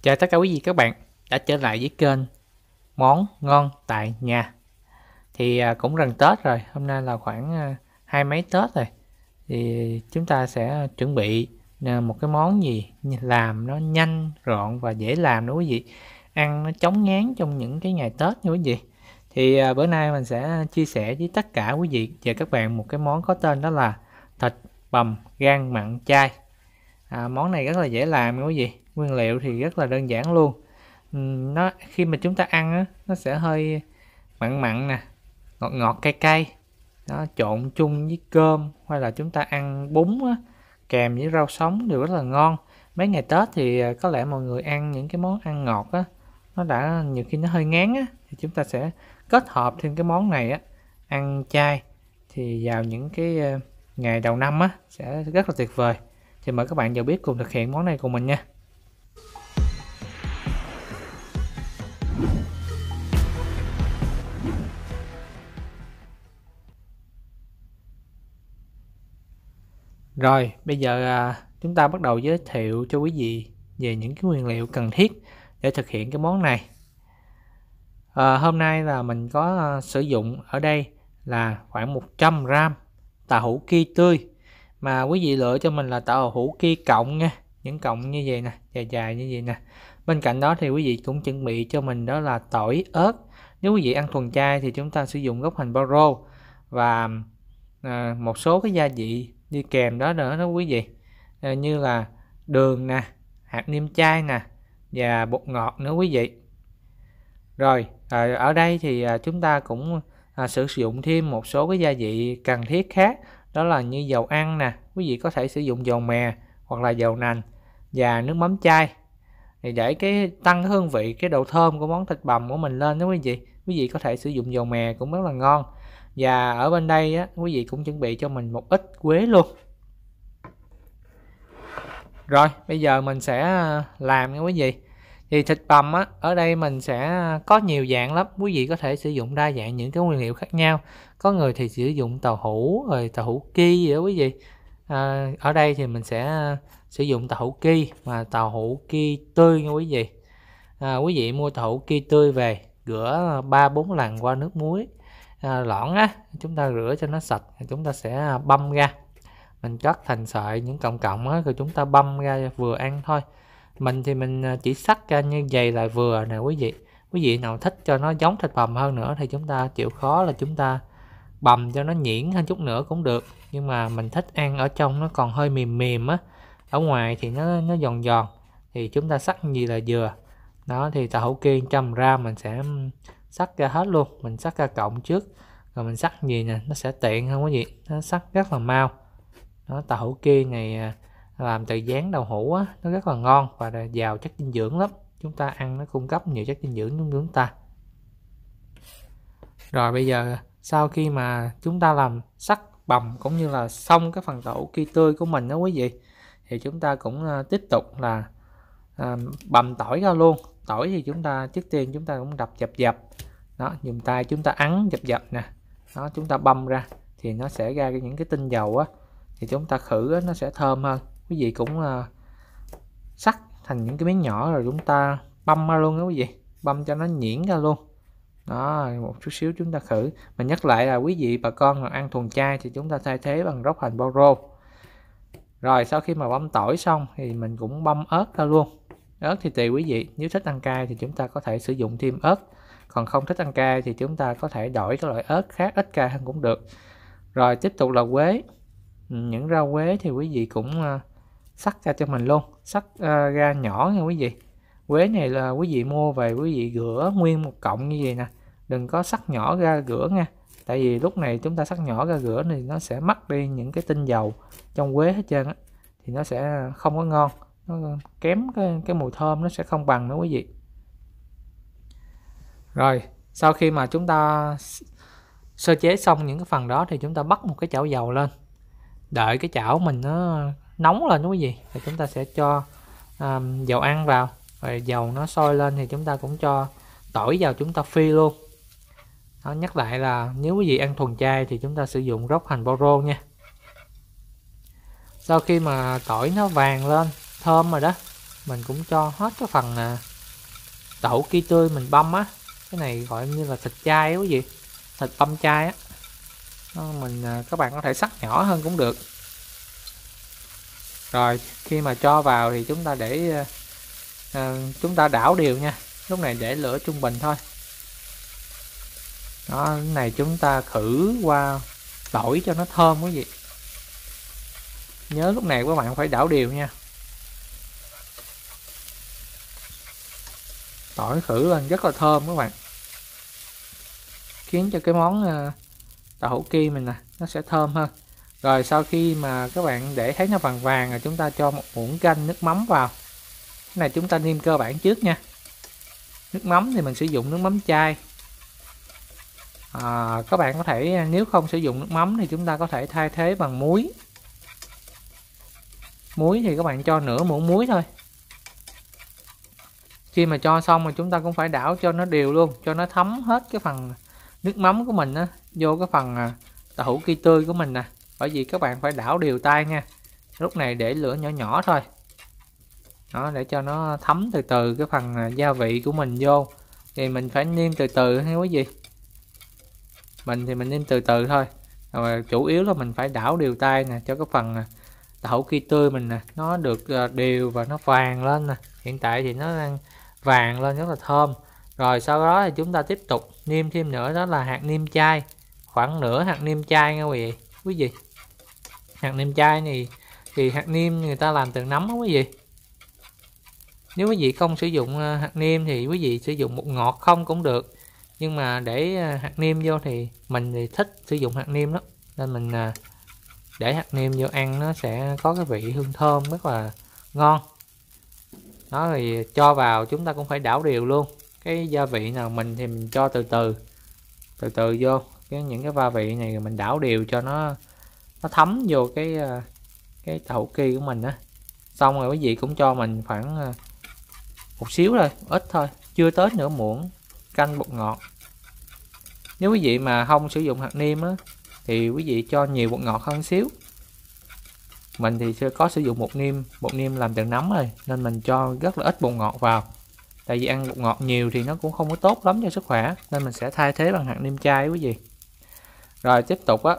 Chào tất cả quý vị các bạn đã trở lại với kênh Món Ngon Tại Nhà. Thì cũng gần Tết rồi, hôm nay là khoảng hai mấy Tết rồi. Thì chúng ta sẽ chuẩn bị một cái món gì làm nó nhanh, gọn và dễ làm nữa quý vị. Ăn nó chóng ngán trong những cái ngày Tết nha quý vị. Thì bữa nay mình sẽ chia sẻ với tất cả quý vị và các bạn một cái món có tên đó là thịt bằm gan mặn chay. Món này rất là dễ làm nha quý vị. Nguyên liệu thì rất là đơn giản luôn. Nó khi mà chúng ta ăn á, nó sẽ hơi mặn mặn nè, ngọt ngọt cay cay. Nó trộn chung với cơm hay là chúng ta ăn bún á, kèm với rau sống đều rất là ngon. Mấy ngày Tết thì có lẽ mọi người ăn những cái món ăn ngọt á, nó đã nhiều khi nó hơi ngán á, thì chúng ta sẽ kết hợp thêm cái món này á, ăn chay thì vào những cái ngày đầu năm á sẽ rất là tuyệt vời. Thì mời các bạn vào bếp cùng thực hiện món này cùng mình nha. Rồi, bây giờ chúng ta bắt đầu giới thiệu cho quý vị về những cái nguyên liệu cần thiết để thực hiện cái món này. Hôm nay là mình có sử dụng ở đây là khoảng 100g tàu hũ ki tươi. Mà quý vị lựa cho mình là tàu hũ ki cộng nha, những cộng như vậy nè, dài dài như vậy nè. Bên cạnh đó thì quý vị cũng chuẩn bị cho mình đó là tỏi, ớt. Nếu quý vị ăn thuần chay thì chúng ta sử dụng gốc hành bao rô và một số cái gia vị đi kèm đó nữa đó quý vị, như là đường nè, hạt nêm chay nè và bột ngọt nữa quý vị. Rồi ở đây thì chúng ta cũng sử dụng thêm một số cái gia vị cần thiết khác, đó là như dầu ăn nè, quý vị có thể sử dụng dầu mè hoặc là dầu nành và nước mắm chay thì để cái tăng hương vị, cái độ thơm của món thịt bằm của mình lên đó quý vị có thể sử dụng dầu mè cũng rất là ngon. Và ở bên đây á, quý vị cũng chuẩn bị cho mình một ít quế luôn. Rồi bây giờ mình sẽ làm nha quý vị. Thì thịt bằm á, ở đây mình sẽ có nhiều dạng lắm, quý vị có thể sử dụng đa dạng những cái nguyên liệu khác nhau. Có người thì sử dụng tàu hũ, rồi tàu hũ ki vậy đó quý vị. Ở đây thì mình sẽ sử dụng tàu hũ ki, mà tàu hũ ki tươi nha quý vị. Quý vị mua tàu hũ ki tươi về rửa 3-4 lần qua nước muối loãng á, chúng ta rửa cho nó sạch, chúng ta sẽ băm ra, mình cắt thành sợi những cọng cọng á, rồi chúng ta băm ra vừa ăn thôi. Mình thì mình chỉ cắt ra như vậy là vừa nè quý vị. Quý vị nào thích cho nó giống thịt bằm hơn nữa thì chúng ta chịu khó là chúng ta bằm cho nó nhuyễn hơn chút nữa cũng được, nhưng mà mình thích ăn ở trong nó còn hơi mềm mềm á, ở ngoài thì nó giòn giòn, thì chúng ta cắt gì là vừa. Đó thì tàu hũ ki 100g mình sẽ cắt ra hết luôn, mình cắt ra cọng trước rồi mình cắt gì nè, nó sẽ tiện hơn quý vị, nó cắt rất là mau. Đó, tàu hũ ki này làm từ dán đậu hũ á, nó rất là ngon và giàu chất dinh dưỡng lắm, chúng ta ăn nó cung cấp nhiều chất dinh dưỡng cho chúng ta. Rồi bây giờ sau khi mà chúng ta làm sắc bằm cũng như là xong cái phần tàu hũ ki tươi của mình đó quý vị, thì chúng ta cũng tiếp tục là bằm tỏi ra luôn. Tỏi thì chúng ta trước tiên chúng ta cũng đập dập đó, dùng tay chúng ta ấn dập nè, đó chúng ta băm ra thì nó sẽ ra những cái tinh dầu á, thì chúng ta khử á, nó sẽ thơm hơn. Quý vị cũng cắt thành những cái miếng nhỏ rồi chúng ta băm ra luôn đó quý vị, băm cho nó nhuyễn ra luôn. Đó, một chút xíu chúng ta khử. Mình nhắc lại là quý vị bà con ăn thuần chay thì chúng ta thay thế bằng gốc hành bao rô. Rồi sau khi mà băm tỏi xong thì mình cũng băm ớt ra luôn. Ớt thì tùy quý vị, nếu thích ăn cay thì chúng ta có thể sử dụng thêm ớt, còn không thích ăn cay thì chúng ta có thể đổi cái loại ớt khác ít cay hơn cũng được. Rồi tiếp tục là quế. Những rau quế thì quý vị cũng cắt ra cho mình luôn, cắt ra nhỏ nha quý vị. Quế này là quý vị mua về quý vị rửa nguyên một cọng như vậy nè, đừng có cắt nhỏ ra rửa nha, tại vì lúc này chúng ta cắt nhỏ ra rửa thì nó sẽ mất đi những cái tinh dầu trong quế hết trơn á, thì nó sẽ không có ngon, nó kém cái mùi thơm, nó sẽ không bằng nữa quý vị. Rồi sau khi mà chúng ta sơ chế xong những cái phần đó thì chúng ta bắt một cái chảo dầu lên, đợi cái chảo mình nó nóng lên quý vị, thì chúng ta sẽ cho dầu ăn vào, rồi dầu nó sôi lên thì chúng ta cũng cho tỏi vào, chúng ta phi luôn. Đó, nhắc lại là nếu quý vị ăn thuần chay thì chúng ta sử dụng gốc hành bao rô nha. Sau khi mà tỏi nó vàng lên thơm rồi đó mình cũng cho hết cái phần đậu hũ ki tươi mình băm á. Cái này gọi như là thịt chay á quý vị, thịt băm chay á. Các bạn có thể sắc nhỏ hơn cũng được. Rồi khi mà cho vào thì chúng ta để chúng ta đảo đều nha. Lúc này để lửa trung bình thôi. Đó, cái này chúng ta khử qua tỏi cho nó thơm quý vị. Nhớ lúc này các bạn phải đảo đều nha. Tỏi khử lên rất là thơm các bạn, khiến cho cái món đậu hũ ki mình nè nó sẽ thơm hơn. Rồi sau khi mà các bạn để thấy nó vàng vàng rồi, chúng ta cho một muỗng canh nước mắm vào. Cái này chúng ta nêm cơ bản trước nha. Nước mắm thì mình sử dụng nước mắm chai. Các bạn có thể, nếu không sử dụng nước mắm thì chúng ta có thể thay thế bằng muối. Muối thì các bạn cho nửa muỗng muối thôi. Khi mà cho xong rồi chúng ta cũng phải đảo cho nó đều luôn, cho nó thấm hết cái phần nước mắm của mình á vô cái phần đậu hũ ki tươi của mình nè. Bởi vì các bạn phải đảo đều tay nha. Lúc này để lửa nhỏ nhỏ thôi. Đó, để cho nó thấm từ từ cái phần gia vị của mình vô. Thì mình phải nêm từ từ hay quý vị. Mình thì mình nêm từ từ thôi. Rồi chủ yếu là mình phải đảo đều tay nè, cho cái phần đậu hũ ki tươi mình nè nó được đều và nó vàng lên nè. Hiện tại thì nó đang vàng lên rất là thơm. Rồi sau đó thì chúng ta tiếp tục nêm thêm nữa, đó là hạt nêm chai, khoảng nửa hạt nêm chai nha quý vị. Hạt nêm chai này thì hạt nêm người ta làm từ nấm đó quý vị. Nếu quý vị không sử dụng hạt nêm thì quý vị sử dụng bột ngọt không cũng được, nhưng mà để hạt nêm vô thì mình thì thích sử dụng hạt nêm đó, nên mình để hạt nêm vô ăn nó sẽ có cái vị hương thơm rất là ngon. Đó, thì cho vào chúng ta cũng phải đảo đều luôn. Cái gia vị nào mình thì mình cho từ từ vô những cái gia vị này, mình đảo đều cho nó thấm vô cái đậu hũ ki của mình á. Xong rồi quý vị cũng cho mình khoảng một xíu thôi, ít thôi, chưa tới nửa muỗng canh bột ngọt. Nếu quý vị mà không sử dụng hạt nêm á thì quý vị cho nhiều bột ngọt hơn xíu. Mình thì chưa có sử dụng bột nêm làm từ nấm rồi, nên mình cho rất là ít bột ngọt vào. Tại vì ăn bột ngọt nhiều thì nó cũng không có tốt lắm cho sức khỏe, nên mình sẽ thay thế bằng hạt nêm chai quý vị. Rồi tiếp tục á,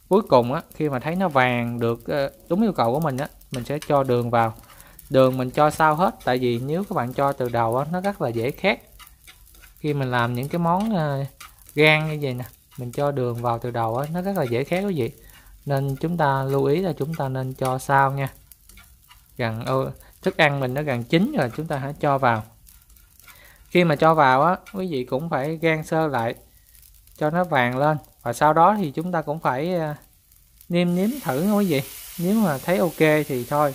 cuối cùng á, khi mà thấy nó vàng được đúng yêu cầu của mình á, mình sẽ cho đường vào. Đường mình cho sau hết, tại vì nếu các bạn cho từ đầu á, nó rất là dễ khét. Khi mình làm những cái món gan như vậy nè, mình cho đường vào từ đầu á, nó rất là dễ khét quý vị. Nên chúng ta lưu ý là chúng ta nên cho sau nha. Thức ăn mình nó gần chín rồi chúng ta hãy cho vào. Khi mà cho vào á, quý vị cũng phải rang sơ lại cho nó vàng lên. Và sau đó thì chúng ta cũng phải nêm thử nha quý vị. Nếu mà thấy ok thì thôi,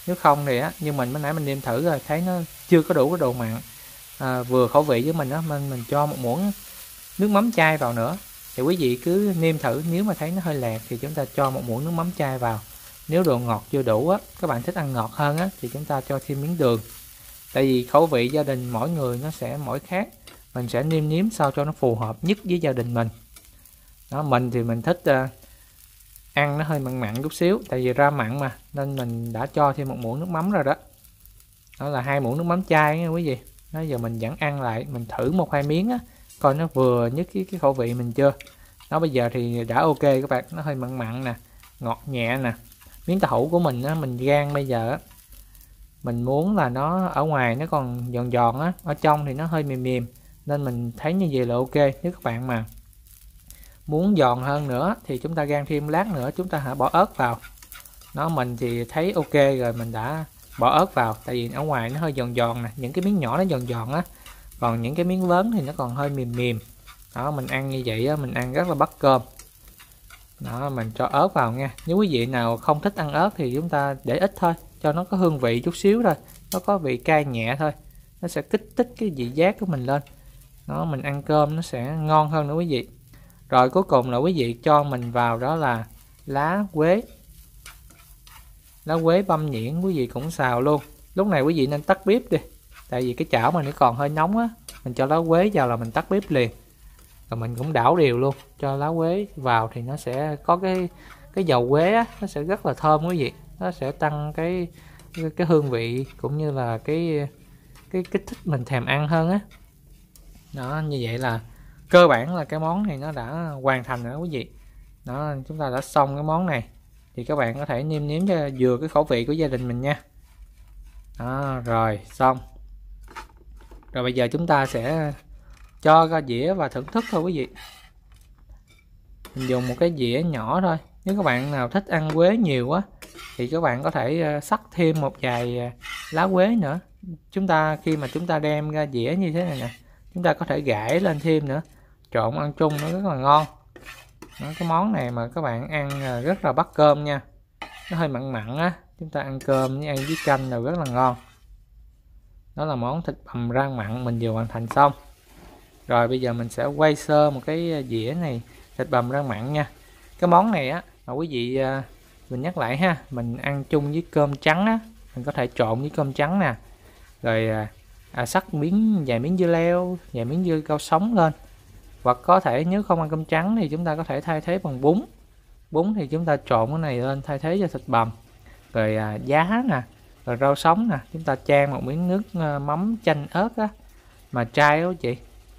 nếu không thì á, như mình mới nãy mình nêm thử rồi thấy nó chưa có đủ cái độ mặn vừa khẩu vị với mình á, nên mình cho một muỗng nước mắm chai vào nữa. Thì quý vị cứ nêm thử, nếu mà thấy nó hơi lạt thì chúng ta cho một muỗng nước mắm chai vào. Nếu độ ngọt chưa đủ á, các bạn thích ăn ngọt hơn á, thì chúng ta cho thêm miếng đường. Tại vì khẩu vị gia đình mỗi người nó sẽ mỗi khác, mình sẽ nêm sao cho nó phù hợp nhất với gia đình mình. Đó, mình thì mình thích ăn nó hơi mặn mặn chút xíu, tại vì ra mặn mà, nên mình đã cho thêm một muỗng nước mắm rồi đó. Đó là 2 muỗng nước mắm chai nha quý vị. Bây giờ mình vẫn ăn lại, mình thử 1-2 miếng á, coi nó vừa nhất cái khẩu vị mình chưa. Đó, bây giờ thì đã ok các bạn, nó hơi mặn mặn nè, ngọt nhẹ nè. Miếng đậu hũ của mình á, mình rang bây giờ á, mình muốn là nó ở ngoài nó còn giòn giòn á, ở trong thì nó hơi mềm mềm, nên mình thấy như vậy là ok. Nếu các bạn mà muốn giòn hơn nữa thì chúng ta rang thêm lát nữa, chúng ta hãy bỏ ớt vào. Nó mình thì thấy ok rồi, mình đã bỏ ớt vào, tại vì ở ngoài nó hơi giòn giòn nè, những cái miếng nhỏ nó giòn giòn á, còn những cái miếng lớn thì nó còn hơi mềm mềm. Đó, mình ăn như vậy á, mình ăn rất là bắt cơm. Đó, mình cho ớt vào nha. Nếu quý vị nào không thích ăn ớt thì chúng ta để ít thôi, cho nó có hương vị chút xíu thôi, nó có vị cay nhẹ thôi, nó sẽ kích thích cái vị giác của mình lên. Đó, mình ăn cơm nó sẽ ngon hơn nữa quý vị. Rồi cuối cùng là quý vị cho mình vào đó là lá quế. Lá quế băm nhuyễn, quý vị cũng xào luôn. Lúc này quý vị nên tắt bếp đi, tại vì cái chảo mà nó còn hơi nóng á, mình cho lá quế vào là mình tắt bếp liền. Rồi mình cũng đảo đều luôn, cho lá quế vào thì nó sẽ có cái dầu quế á, nó sẽ rất là thơm quý vị. Nó sẽ tăng cái cái hương vị cũng như là cái kích thích mình thèm ăn hơn á. Đó, như vậy là cơ bản là cái món này nó đã hoàn thành rồi đó quý vị. Đó, chúng ta đã xong cái món này thì các bạn có thể nêm nếm cho vừa cái khẩu vị của gia đình mình nha. Đó, rồi xong. Rồi bây giờ chúng ta sẽ cho ra dĩa và thưởng thức thôi quý vị. Mình dùng một cái dĩa nhỏ thôi. Nếu các bạn nào thích ăn quế nhiều quá thì các bạn có thể xắt thêm một vài lá quế nữa. Khi mà chúng ta đem ra dĩa như thế này nè, chúng ta có thể gãi lên thêm nữa, trộn ăn chung nó rất là ngon. Đó, cái món này mà các bạn ăn rất là bắt cơm nha. Nó hơi mặn mặn á, chúng ta ăn cơm với ăn với canh là rất là ngon. Đó là món thịt bằm rang mặn mình vừa hoàn thành xong. Rồi bây giờ mình sẽ quay sơ một cái dĩa này thịt bằm rang mặn nha. Cái món này á mà quý vị, mình nhắc lại ha, mình ăn chung với cơm trắng á, mình có thể trộn với cơm trắng nè, rồi xắt vài miếng dưa leo, vài miếng dưa cao sống lên. Hoặc có thể nếu không ăn cơm trắng thì chúng ta có thể thay thế bằng bún thì chúng ta trộn cái này lên thay thế cho thịt bằm. Rồi giá nè, rồi rau sống nè, chúng ta chan một miếng nước mắm chanh ớt á, mà trai đó chị,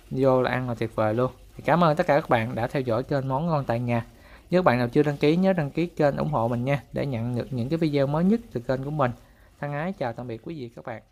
vô là ăn là tuyệt vời luôn. Thì cảm ơn tất cả các bạn đã theo dõi kênh Món Ngon Tại Nhà. Nếu bạn nào chưa đăng ký nhớ đăng ký kênh ủng hộ mình nha, để nhận được những cái video mới nhất từ kênh của mình. Thân ái chào tạm biệt quý vị các bạn.